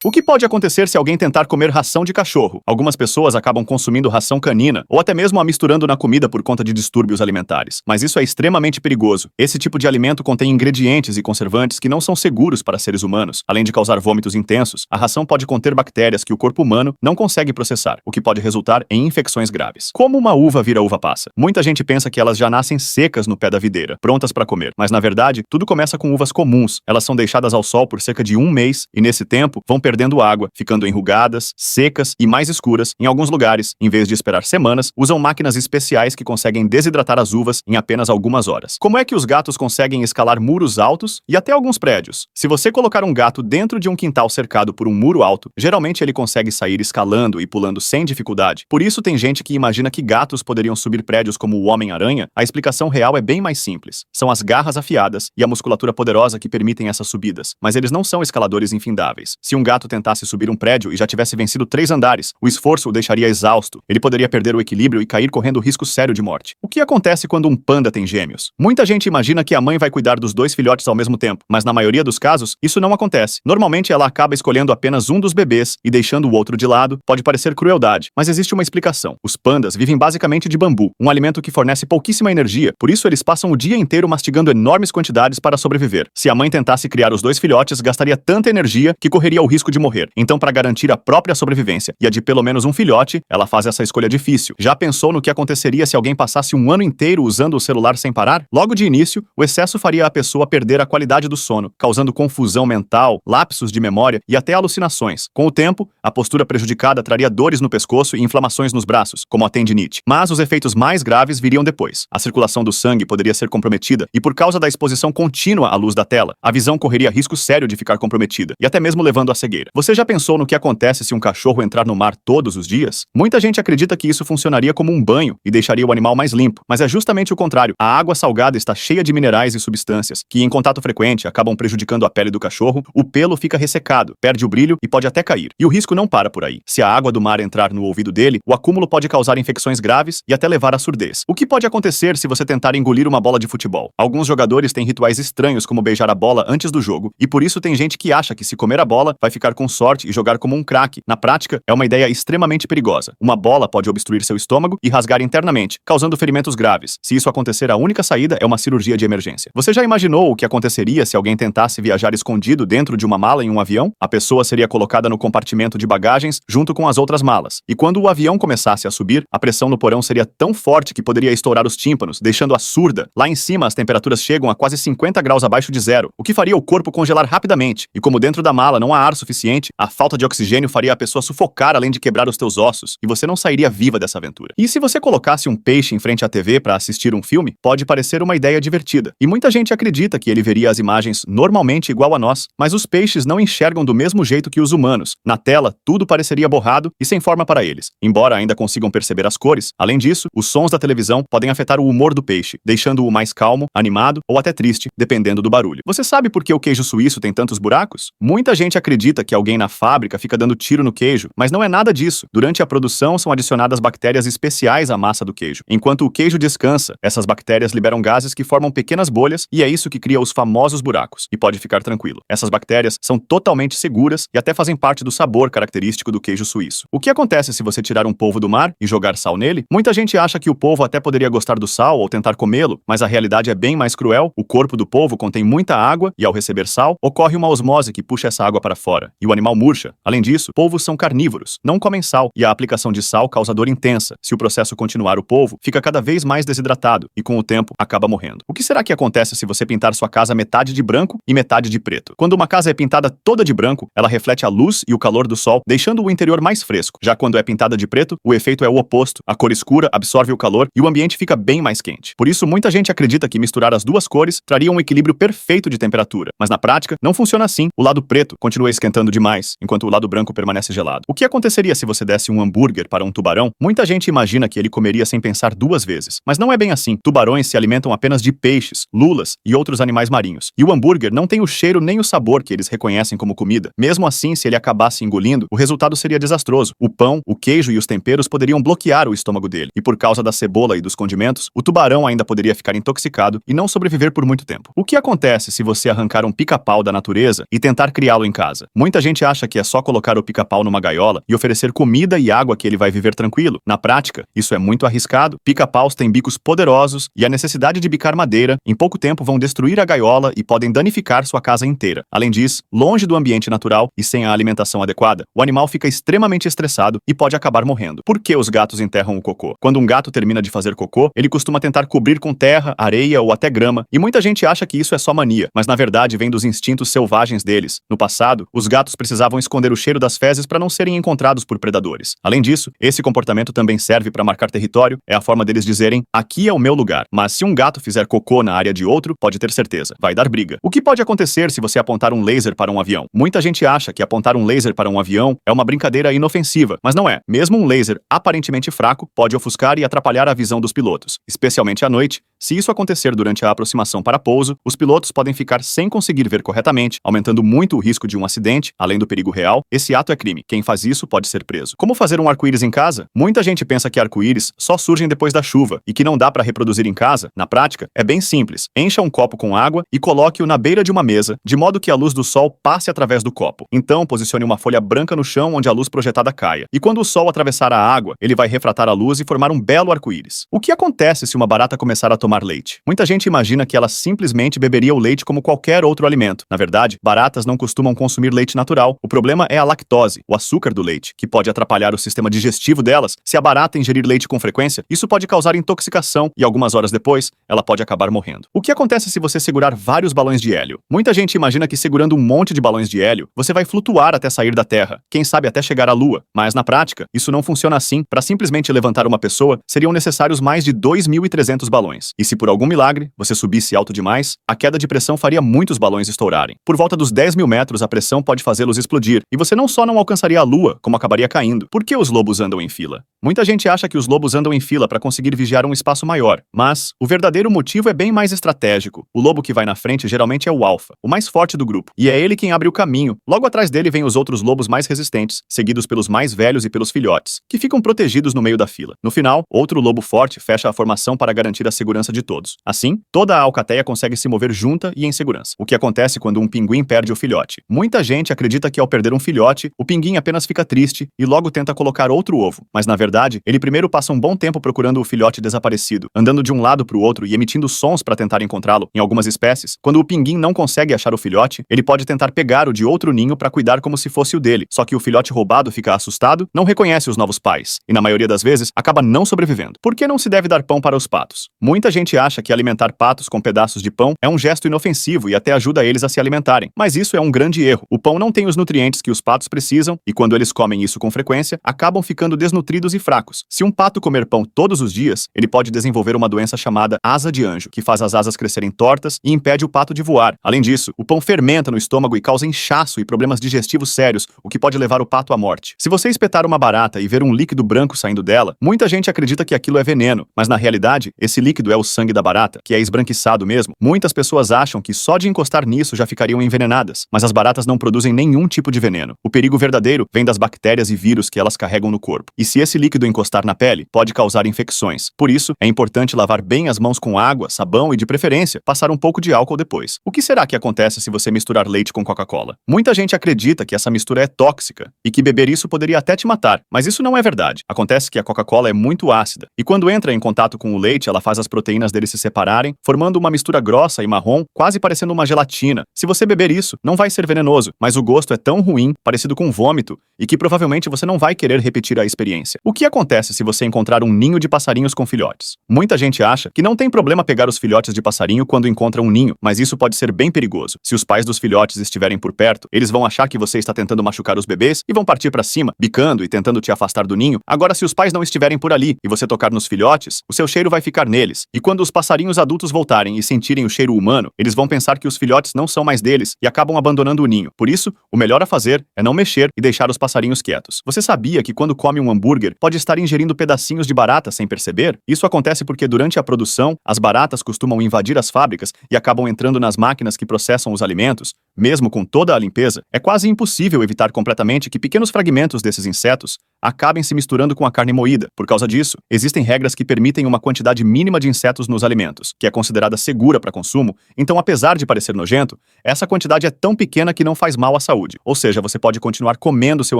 O que pode acontecer se alguém tentar comer ração de cachorro? Algumas pessoas acabam consumindo ração canina, ou até mesmo a misturando na comida por conta de distúrbios alimentares. Mas isso é extremamente perigoso. Esse tipo de alimento contém ingredientes e conservantes que não são seguros para seres humanos. Além de causar vômitos intensos, a ração pode conter bactérias que o corpo humano não consegue processar, o que pode resultar em infecções graves. Como uma uva vira uva passa? Muita gente pensa que elas já nascem secas no pé da videira, prontas para comer. Mas na verdade, tudo começa com uvas comuns. Elas são deixadas ao sol por cerca de um mês e nesse tempo vão perdendo água, ficando enrugadas, secas e mais escuras. Em alguns lugares, em vez de esperar semanas, usam máquinas especiais que conseguem desidratar as uvas em apenas algumas horas. Como é que os gatos conseguem escalar muros altos e até alguns prédios? Se você colocar um gato dentro de um quintal cercado por um muro alto, geralmente ele consegue sair escalando e pulando sem dificuldade. Por isso tem gente que imagina que gatos poderiam subir prédios como o Homem-Aranha. A explicação real é bem mais simples. São as garras afiadas e a musculatura poderosa que permitem essas subidas, mas eles não são escaladores infindáveis. Se um gato tentasse subir um prédio e já tivesse vencido 3 andares, o esforço o deixaria exausto. Ele poderia perder o equilíbrio e cair correndo risco sério de morte. O que acontece quando um panda tem gêmeos? Muita gente imagina que a mãe vai cuidar dos 2 filhotes ao mesmo tempo, mas na maioria dos casos, isso não acontece. Normalmente ela acaba escolhendo apenas um dos bebês e deixando o outro de lado. Pode parecer crueldade, mas existe uma explicação. Os pandas vivem basicamente de bambu, um alimento que fornece pouquíssima energia, por isso eles passam o dia inteiro mastigando enormes quantidades para sobreviver. Se a mãe tentasse criar os 2 filhotes, gastaria tanta energia que correria o risco de morrer. Então, para garantir a própria sobrevivência e a de pelo menos um filhote, ela faz essa escolha difícil. Já pensou no que aconteceria se alguém passasse um ano inteiro usando o celular sem parar? Logo de início, o excesso faria a pessoa perder a qualidade do sono, causando confusão mental, lapsos de memória e até alucinações. Com o tempo, a postura prejudicada traria dores no pescoço e inflamações nos braços, como a tendinite. Mas os efeitos mais graves viriam depois. A circulação do sangue poderia ser comprometida e, por causa da exposição contínua à luz da tela, a visão correria risco sério de ficar comprometida e até mesmo levando à cegueira. Você já pensou no que acontece se um cachorro entrar no mar todos os dias? Muita gente acredita que isso funcionaria como um banho e deixaria o animal mais limpo, mas é justamente o contrário. A água salgada está cheia de minerais e substâncias que, em contato frequente, acabam prejudicando a pele do cachorro. O pelo fica ressecado, perde o brilho e pode até cair. E o risco não para por aí. Se a água do mar entrar no ouvido dele, o acúmulo pode causar infecções graves e até levar à surdez. O que pode acontecer se você tentar engolir uma bola de futebol? Alguns jogadores têm rituais estranhos como beijar a bola antes do jogo, e por isso tem gente que acha que se comer a bola, vai ficar com sorte e jogar como um craque. Na prática, é uma ideia extremamente perigosa. Uma bola pode obstruir seu estômago e rasgar internamente, causando ferimentos graves. Se isso acontecer, a única saída é uma cirurgia de emergência. Você já imaginou o que aconteceria se alguém tentasse viajar escondido dentro de uma mala em um avião? A pessoa seria colocada no compartimento de bagagens junto com as outras malas. E quando o avião começasse a subir, a pressão no porão seria tão forte que poderia estourar os tímpanos, deixando-a surda. Lá em cima, as temperaturas chegam a quase 50 graus abaixo de zero, o que faria o corpo congelar rapidamente. E como dentro da mala não há ar suficiente, a falta de oxigênio faria a pessoa sufocar além de quebrar os teus ossos, e você não sairia viva dessa aventura. E se você colocasse um peixe em frente à TV para assistir um filme, pode parecer uma ideia divertida. E muita gente acredita que ele veria as imagens normalmente igual a nós, mas os peixes não enxergam do mesmo jeito que os humanos. Na tela, tudo pareceria borrado e sem forma para eles, embora ainda consigam perceber as cores. Além disso, os sons da televisão podem afetar o humor do peixe, deixando-o mais calmo, animado ou até triste, dependendo do barulho. Você sabe por que o queijo suíço tem tantos buracos? Muita gente acredita que alguém na fábrica fica dando tiro no queijo, mas não é nada disso. Durante a produção são adicionadas bactérias especiais à massa do queijo. Enquanto o queijo descansa, essas bactérias liberam gases que formam pequenas bolhas e é isso que cria os famosos buracos. E pode ficar tranquilo. Essas bactérias são totalmente seguras e até fazem parte do sabor característico do queijo suíço. O que acontece se você tirar um polvo do mar e jogar sal nele? Muita gente acha que o polvo até poderia gostar do sal ou tentar comê-lo, mas a realidade é bem mais cruel. O corpo do polvo contém muita água e ao receber sal, ocorre uma osmose que puxa essa água para fora, e o animal murcha. Além disso, polvos são carnívoros, não comem sal, e a aplicação de sal causa dor intensa. Se o processo continuar, o polvo fica cada vez mais desidratado e com o tempo acaba morrendo. O que será que acontece se você pintar sua casa metade de branco e metade de preto? Quando uma casa é pintada toda de branco, ela reflete a luz e o calor do sol, deixando o interior mais fresco. Já quando é pintada de preto, o efeito é o oposto. A cor escura absorve o calor e o ambiente fica bem mais quente. Por isso, muita gente acredita que misturar as duas cores traria um equilíbrio perfeito de temperatura. Mas na prática, não funciona assim. O lado preto continua esquentando demais, enquanto o lado branco permanece gelado. O que aconteceria se você desse um hambúrguer para um tubarão? Muita gente imagina que ele comeria sem pensar 2 vezes. Mas não é bem assim. Tubarões se alimentam apenas de peixes, lulas e outros animais marinhos. E o hambúrguer não tem o cheiro nem o sabor que eles reconhecem como comida. Mesmo assim, se ele acabasse engolindo, o resultado seria desastroso. O pão, o queijo e os temperos poderiam bloquear o estômago dele. E por causa da cebola e dos condimentos, o tubarão ainda poderia ficar intoxicado e não sobreviver por muito tempo. O que acontece se você arrancar um pica-pau da natureza e tentar criá-lo em casa? Muita Muita gente acha que é só colocar o pica-pau numa gaiola e oferecer comida e água que ele vai viver tranquilo. Na prática, isso é muito arriscado. Pica-paus têm bicos poderosos e a necessidade de bicar madeira, em pouco tempo vão destruir a gaiola e podem danificar sua casa inteira. Além disso, longe do ambiente natural e sem a alimentação adequada, o animal fica extremamente estressado e pode acabar morrendo. Por que os gatos enterram o cocô? Quando um gato termina de fazer cocô, ele costuma tentar cobrir com terra, areia ou até grama, e muita gente acha que isso é só mania, mas na verdade vem dos instintos selvagens deles. No passado, os gatos precisavam esconder o cheiro das fezes para não serem encontrados por predadores. Além disso, esse comportamento também serve para marcar território, é a forma deles dizerem, aqui é o meu lugar. Mas se um gato fizer cocô na área de outro, pode ter certeza, vai dar briga. O que pode acontecer se você apontar um laser para um avião? Muita gente acha que apontar um laser para um avião é uma brincadeira inofensiva, mas não é. Mesmo um laser aparentemente fraco pode ofuscar e atrapalhar a visão dos pilotos, especialmente à noite. Se isso acontecer durante a aproximação para pouso, os pilotos podem ficar sem conseguir ver corretamente, aumentando muito o risco de um acidente, além do perigo real. Esse ato é crime. Quem faz isso pode ser preso. Como fazer um arco-íris em casa? Muita gente pensa que arco-íris só surgem depois da chuva e que não dá para reproduzir em casa. Na prática, é bem simples. Encha um copo com água e coloque-o na beira de uma mesa, de modo que a luz do sol passe através do copo. Então, posicione uma folha branca no chão onde a luz projetada caia. E quando o sol atravessar a água, ele vai refratar a luz e formar um belo arco-íris. O que acontece se uma barata começar a tomar leite? Muita gente imagina que ela simplesmente beberia o leite como qualquer outro alimento. Na verdade, baratas não costumam consumir leite natural. O problema é a lactose, o açúcar do leite, que pode atrapalhar o sistema digestivo delas. Se a barata ingerir leite com frequência, isso pode causar intoxicação e algumas horas depois, ela pode acabar morrendo. O que acontece se você segurar vários balões de hélio? Muita gente imagina que segurando um monte de balões de hélio, você vai flutuar até sair da Terra, quem sabe até chegar à Lua. Mas na prática, isso não funciona assim. Para simplesmente levantar uma pessoa, seriam necessários mais de 2.300 balões. E se por algum milagre você subisse alto demais, a queda de pressão faria muitos balões estourarem. Por volta dos 10.000 metros, a pressão pode fazê-los explodir, e você não só não alcançaria a Lua, como acabaria caindo. Por que os lobos andam em fila? Muita gente acha que os lobos andam em fila para conseguir vigiar um espaço maior, mas o verdadeiro motivo é bem mais estratégico. O lobo que vai na frente geralmente é o alfa, o mais forte do grupo, e é ele quem abre o caminho. Logo atrás dele vêm os outros lobos mais resistentes, seguidos pelos mais velhos e pelos filhotes, que ficam protegidos no meio da fila. No final, outro lobo forte fecha a formação para garantir a segurança de todos. Assim, toda a alcateia consegue se mover junta e em segurança. O que acontece quando um pinguim perde o filhote? Muita gente acredita que ao perder um filhote, o pinguim apenas fica triste e logo tenta colocar outro ovo, mas na verdade, ele primeiro passa um bom tempo procurando o filhote desaparecido, andando de um lado para o outro e emitindo sons para tentar encontrá-lo. Em algumas espécies, quando o pinguim não consegue achar o filhote, ele pode tentar pegar o de outro ninho para cuidar como se fosse o dele, só que o filhote roubado fica assustado, não reconhece os novos pais, e na maioria das vezes, acaba não sobrevivendo. Por que não se deve dar pão para os patos? Muita gente acha que alimentar patos com pedaços de pão é um gesto inofensivo e até ajuda eles a se alimentarem, mas isso é um grande erro. O pão não tem os nutrientes que os patos precisam, e quando eles comem isso com frequência, acabam ficando desnutridos e fracos. Se um pato comer pão todos os dias, ele pode desenvolver uma doença chamada asa de anjo, que faz as asas crescerem tortas e impede o pato de voar. Além disso, o pão fermenta no estômago e causa inchaço e problemas digestivos sérios, o que pode levar o pato à morte. Se você espetar uma barata e ver um líquido branco saindo dela, muita gente acredita que aquilo é veneno, mas na realidade, esse líquido é o sangue da barata, que é esbranquiçado mesmo. Muitas pessoas acham que só de encostar nisso já ficariam envenenadas, mas as baratas não produzem nenhum tipo de veneno. O perigo verdadeiro vem das bactérias e vírus que elas carregam no corpo. E se esse líquido encostar na pele, pode causar infecções. Por isso, é importante lavar bem as mãos com água, sabão e, de preferência, passar um pouco de álcool depois. O que será que acontece se você misturar leite com Coca-Cola? Muita gente acredita que essa mistura é tóxica e que beber isso poderia até te matar, mas isso não é verdade. Acontece que a Coca-Cola é muito ácida e quando entra em contato com o leite, ela faz as proteínas dele se separarem, formando uma mistura grossa e marrom, quase parecendo uma gelatina. Se você beber isso, não vai ser venenoso, mas o gosto é tão ruim, parecido com vômito, e que provavelmente você não vai querer repetir a experiência. O que acontece se você encontrar um ninho de passarinhos com filhotes? Muita gente acha que não tem problema pegar os filhotes de passarinho quando encontra um ninho, mas isso pode ser bem perigoso. Se os pais dos filhotes estiverem por perto, eles vão achar que você está tentando machucar os bebês e vão partir para cima, bicando e tentando te afastar do ninho. Agora, se os pais não estiverem por ali e você tocar nos filhotes, o seu cheiro vai ficar neles. E quando os passarinhos adultos voltarem e sentirem o cheiro humano, eles vão pensar que os filhotes não são mais deles e acabam abandonando o ninho. Por isso, o melhor a fazer é não mexer e deixar os passarinhos quietos. Você sabia que quando come um hambúrguer, pode estar ingerindo pedacinhos de barata sem perceber? Isso acontece porque durante a produção, as baratas costumam invadir as fábricas e acabam entrando nas máquinas que processam os alimentos, Mesmo com toda a limpeza, é quase impossível evitar completamente que pequenos fragmentos desses insetos acabem se misturando com a carne moída. Por causa disso, existem regras que permitem uma quantidade mínima de insetos nos alimentos, que é considerada segura para consumo, então apesar de parecer nojento, essa quantidade é tão pequena que não faz mal à saúde. Ou seja, você pode continuar comendo seu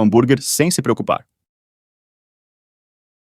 hambúrguer sem se preocupar.